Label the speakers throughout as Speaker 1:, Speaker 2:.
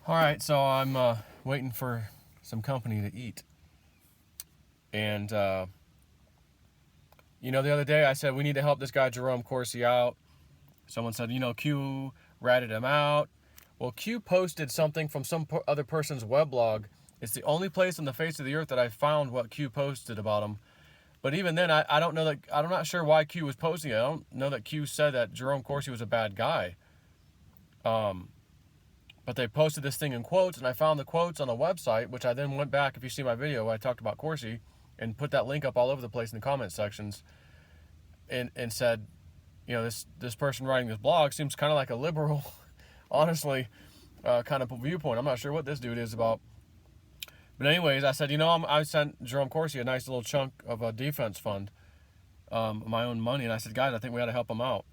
Speaker 1: All right, so I'm waiting for some company to eat. And, the other day I said we need to help this guy Jerome Corsi out. Someone said, Q ratted him out. Well, Q posted something from some other person's weblog. It's the only place on the face of the earth that I found what Q posted about him. But even then, I don't know that, I'm not sure why Q was posting it. I don't know that Q said that Jerome Corsi was a bad guy. But they posted this thing in quotes, and I found the quotes on a website, which I then went back, if you see my video, I talked about Corsi, and put that link up all over the place in the comment sections, and said, this person writing this blog seems kind of like a liberal, honestly, kind of viewpoint. I'm not sure what this dude is about. But anyways, I said, I sent Jerome Corsi a nice little chunk of a defense fund, my own money, and I said, guys, I think we ought to help him out.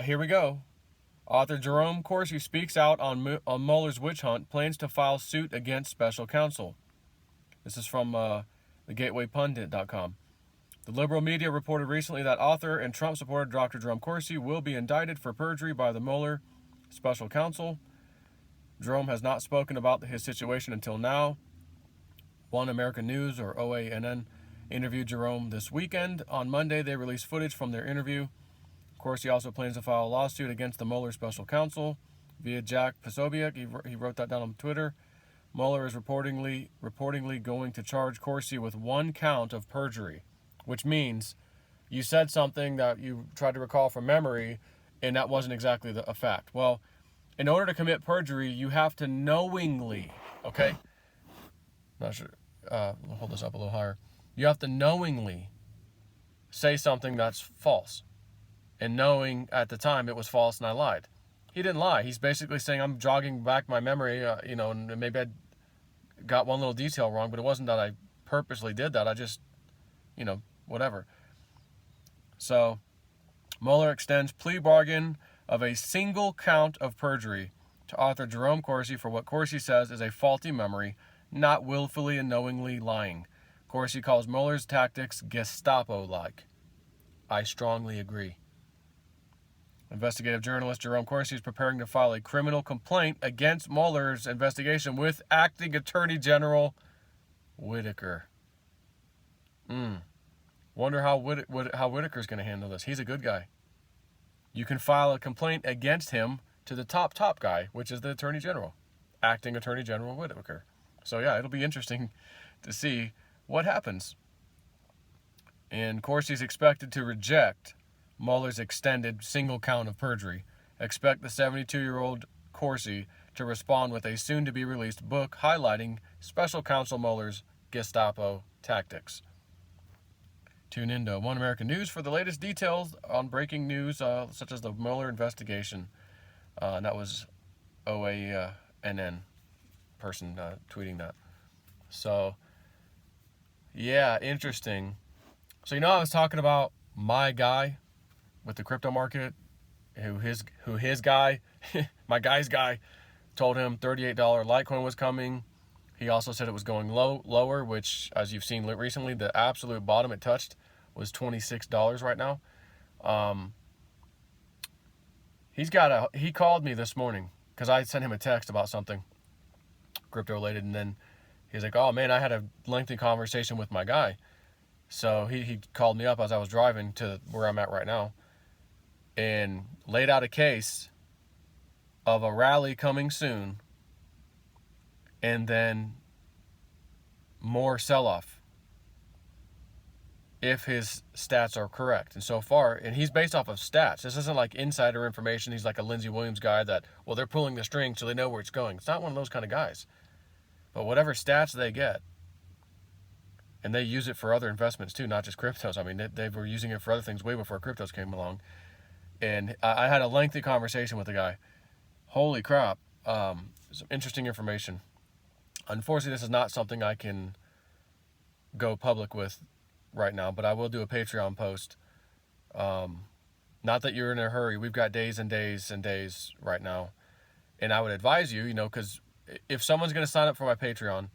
Speaker 1: Here we go. Author Jerome Corsi speaks out on Mueller's witch hunt, plans to file suit against special counsel. This is from thegatewaypundit.com. The liberal media reported recently that author and Trump supporter Dr. Jerome Corsi will be indicted for perjury by the Mueller special counsel. Jerome has not spoken about his situation until now. One American News, or OANN, interviewed Jerome this weekend. On Monday, they released footage from their interview. Corsi also plans to file a lawsuit against the Mueller special counsel via Jack Posobiec. He wrote that down on Twitter. Mueller is reportedly going to charge Corsi with one count of perjury, which means you said something that you tried to recall from memory, and that wasn't exactly a fact. Well, in order to commit perjury, you have to knowingly, okay? Not sure. I'll hold this up a little higher. You have to knowingly say something that's false, and knowing at the time it was false and I lied. He didn't lie. He's basically saying, I'm jogging back my memory, and maybe I got one little detail wrong, but it wasn't that I purposely did that. I just, whatever. So, Mueller extends plea bargain of a single count of perjury to author Jerome Corsi for what Corsi says is a faulty memory, not willfully and knowingly lying. Corsi calls Mueller's tactics Gestapo-like. I strongly agree. Investigative journalist Jerome Corsi is preparing to file a criminal complaint against Mueller's investigation with acting Attorney General Whitaker. Wonder how Whitaker's going to handle this. He's a good guy. You can file a complaint against him to the top guy, which is the Attorney General, acting Attorney General Whitaker. So yeah, it'll be interesting to see what happens. And Corsi's expected to reject Mueller's extended single count of perjury. Expect the 72-year-old Corsi to respond with a soon-to-be-released book highlighting special counsel Mueller's Gestapo tactics. Tune in to One American News for the latest details on breaking news such as the Mueller investigation. And that was OANN person tweeting that. So, yeah, interesting. So, I was talking about my guy with the crypto market, who his guy, my guy's guy, told him $38 Litecoin was coming. He also said it was going lower, which, as you've seen recently, the absolute bottom it touched was $26 right now. He called me this morning because I sent him a text about something crypto related, and then he's like, oh man, I had a lengthy conversation with my guy. So he called me up as I was driving to where I'm at right now and laid out a case of a rally coming soon and then more sell-off if his stats are correct. And so far, and he's based off of stats. This isn't like insider information. He's like a Lindsey Williams guy that, well, they're pulling the string so they know where it's going. It's not one of those kind of guys. But whatever stats they get, and they use it for other investments too, not just cryptos. I mean, they were using it for other things way before cryptos came along. And I had a lengthy conversation with the guy. Holy crap. Some interesting information. Unfortunately, this is not something I can go public with right now, but I will do a Patreon post. Not that you're in a hurry. We've got days and days and days right now. And I would advise you, because if someone's going to sign up for my Patreon,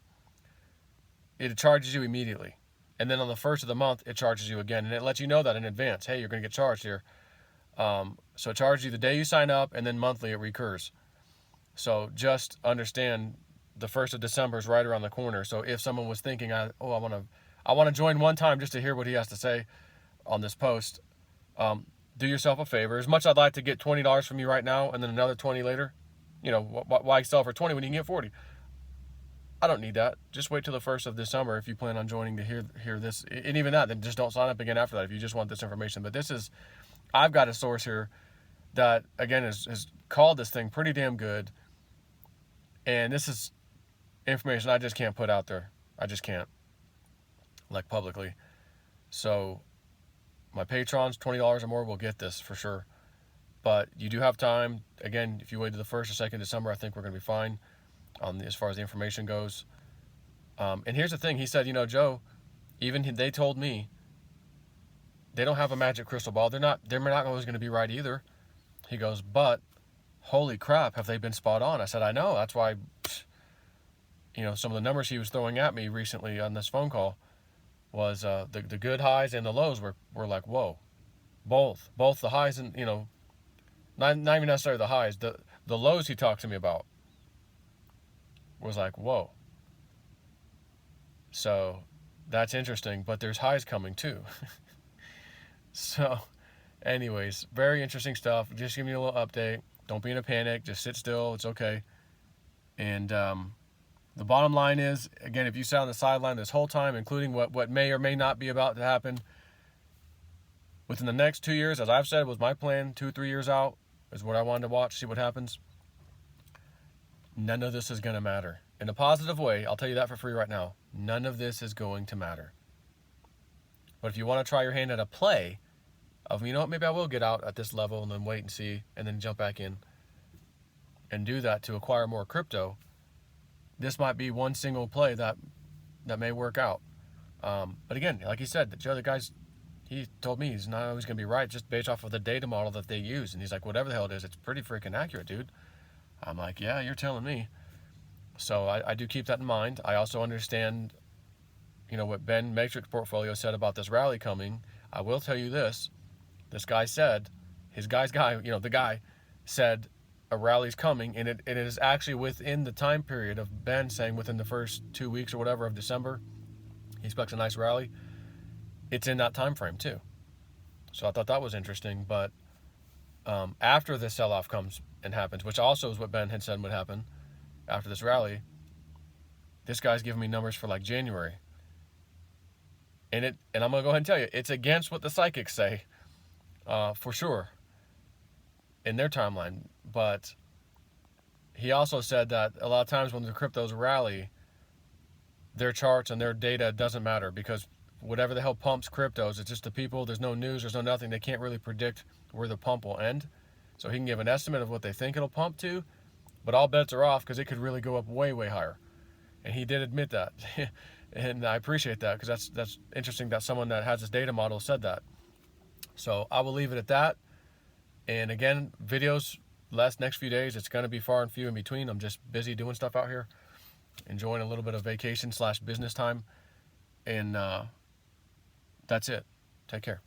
Speaker 1: it charges you immediately. And then on the first of the month, it charges you again. And it lets you know that in advance. Hey, you're going to get charged here. So it charges you the day you sign up, and then monthly it recurs. So just understand the 1st of December is right around the corner. So if someone was thinking, I want to join one time just to hear what he has to say on this post, do yourself a favor. As much as I'd like to get $20 from you right now and then another 20 later, why sell for 20 when you can get 40? I don't need that. Just wait till the 1st of December if you plan on joining to hear this. And even that, then just don't sign up again after that if you just want this information. But I've got a source here that, again, has called this thing pretty damn good. And this is information I just can't put out there. I just can't, like, publicly. So my patrons, $20 or more, will get this for sure. But you do have time. Again, if you wait to the 1st or 2nd December, I think we're going to be fine as far as the information goes. And here's the thing. He said, Joe, they told me they don't have a magic crystal ball. They're not always going to be right either. He goes, but holy crap, have they been spot on? I said, I know. That's why, some of the numbers he was throwing at me recently on this phone call was the good highs and the lows were like, whoa. Both the highs and, not even necessarily the highs. The lows he talked to me about was like, whoa. So that's interesting, but there's highs coming too. So anyways, very interesting stuff. Just giving you a little update. Don't be in a panic. Just sit still. It's okay. And the bottom line is, again, if you sat on the sideline this whole time, including what may or may not be about to happen, within the next 2 years, as I've said, was my plan, 2-3 years out, is what I wanted to watch, see what happens. None of this is going to matter. In a positive way, I'll tell you that for free right now. None of this is going to matter. But if you want to try your hand at a play of, maybe I will get out at this level and then wait and see and then jump back in and do that to acquire more crypto, this might be one single play that may work out. But again, like he said, the other guys, he told me he's not always going to be right just based off of the data model that they use. And he's like, whatever the hell it is, it's pretty freaking accurate, dude. I'm like, yeah, you're telling me. So I do keep that in mind. I also understand, what Ben Matrix Portfolio said about this rally coming. I will tell you this. This guy said, the guy said a rally's coming, and it is actually within the time period of Ben saying within the first 2 weeks or whatever of December, he expects a nice rally. It's in that time frame too. So I thought that was interesting. But after the sell-off comes and happens, which also is what Ben had said would happen after this rally, this guy's giving me numbers for like January. And I'm going to go ahead and tell you, it's against what the psychics say, for sure, in their timeline. But he also said that a lot of times when the cryptos rally, their charts and their data doesn't matter, because whatever the hell pumps cryptos, it's just the people. There's no news, there's no nothing. They can't really predict where the pump will end. So he can give an estimate of what they think it'll pump to, but all bets are off because it could really go up way, way higher. And he did admit that. And I appreciate that, because that's interesting that someone that has this data model said that. So I will leave it at that. And again, videos next few days, it's going to be far and few in between. I'm just busy doing stuff out here, enjoying a little bit of vacation / business time. And that's it. Take care.